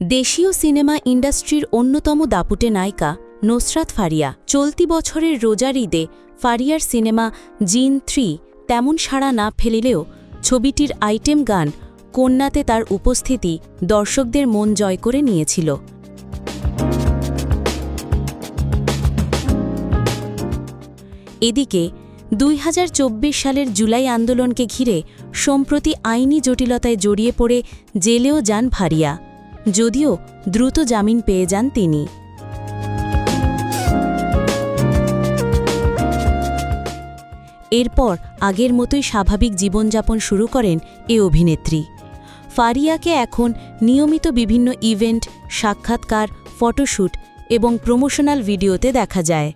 দেশীয় সিনেমা ইন্ডাস্ট্রির অন্যতম দাপুটে নায়িকা নুসরাত ফারিয়া। চলতি বছরের রোজার ঈদে ফারিয়ার সিনেমা জিন 3 তেমন সাড়া না ফেলিলেও ছবিটির আইটেম গান কন্যাতে তার উপস্থিতি দর্শকদের মন জয় করে নিয়েছিল। এদিকে 2024 সালের জুলাই আন্দোলনকে ঘিরে সম্প্রতি আইনি জটিলতায় জড়িয়ে পড়ে জেলেও যান ফারিয়া, যদিও দ্রুত জামিন পেয়ে যান তিনি। এরপর আগের মতোই স্বাভাবিক জীবনযাপন শুরু করেন এ অভিনেত্রী। ফারিয়াকে এখন নিয়মিত বিভিন্ন ইভেন্ট, সাক্ষাৎকার, ফটোশ্যুট এবং প্রমোশনাল ভিডিওতে দেখা যায়।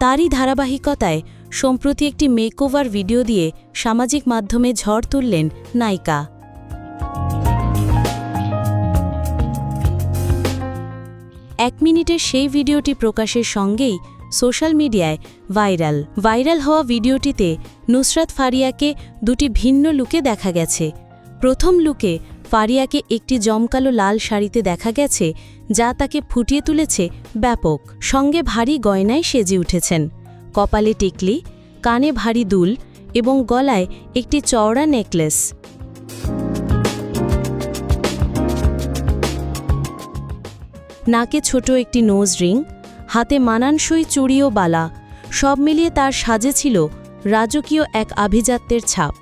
তারই ধারাবাহিকতায় সম্প্রতি একটি মেকওভার ভিডিও দিয়ে সামাজিক মাধ্যমে ঝড় তুললেন নায়িকা। এক মিনিটের সেই ভিডিওটি প্রকাশের সঙ্গেই সোশ্যাল মিডিয়ায় ভাইরাল হওয়া ভিডিওটিতে নুসরাত ফারিয়াকে দুটি ভিন্ন লুকে দেখা গেছে। প্রথম লুকে ফারিয়াকে একটি জমকালো লাল শাড়িতে দেখা গেছে, যা তাকে ফুটিয়ে তুলেছে ব্যাপক। সঙ্গে ভারী গয়নায় সেজে উঠেছেন, কপালে টিকলি, কানে ভারী দুল এবং গলায় একটি চওড়া নেকলেস। নাকে ছোট একটি নোজ রিং, হাতে মানানসই চুড়ি ও বালা, সব মিলিয়ে তার সাজে ছিল রাজকীয় এক আভিজাত্যের ছাপ।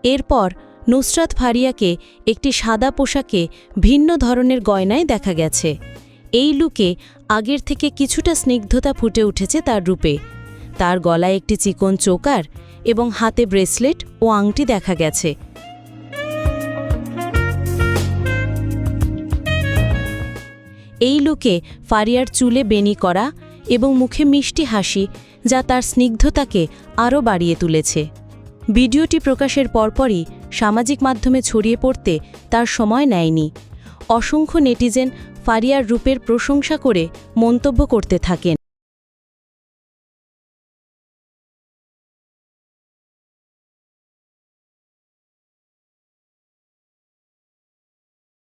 এরপর নুসরাত ফারিয়াকে একটি সাদা পোশাকে ভিন্ন ধরনের গয়নায় দেখা গেছে। এই লুকে আগের থেকে কিছুটা স্নিগ্ধতা ফুটে উঠেছে তার রূপে। তার গলায় একটি চিকন চোকার এবং হাতে ব্রেসলেট ও আংটি দেখা গেছে। এই লুকে ফারিয়ার চুলে বেনি করা এবং মুখে মিষ্টি হাসি, যা তার স্নিগ্ধতাকে আরও বাড়িয়ে তুলেছে। ভিডিওটি প্রকাশের পরপরই সামাজিক মাধ্যমে ছড়িয়ে পড়তে তার সময় নেয়নি। অসংখ্য নেটিজেন ফারিয়ার রূপের প্রশংসা করে মন্তব্য করতে থাকেন।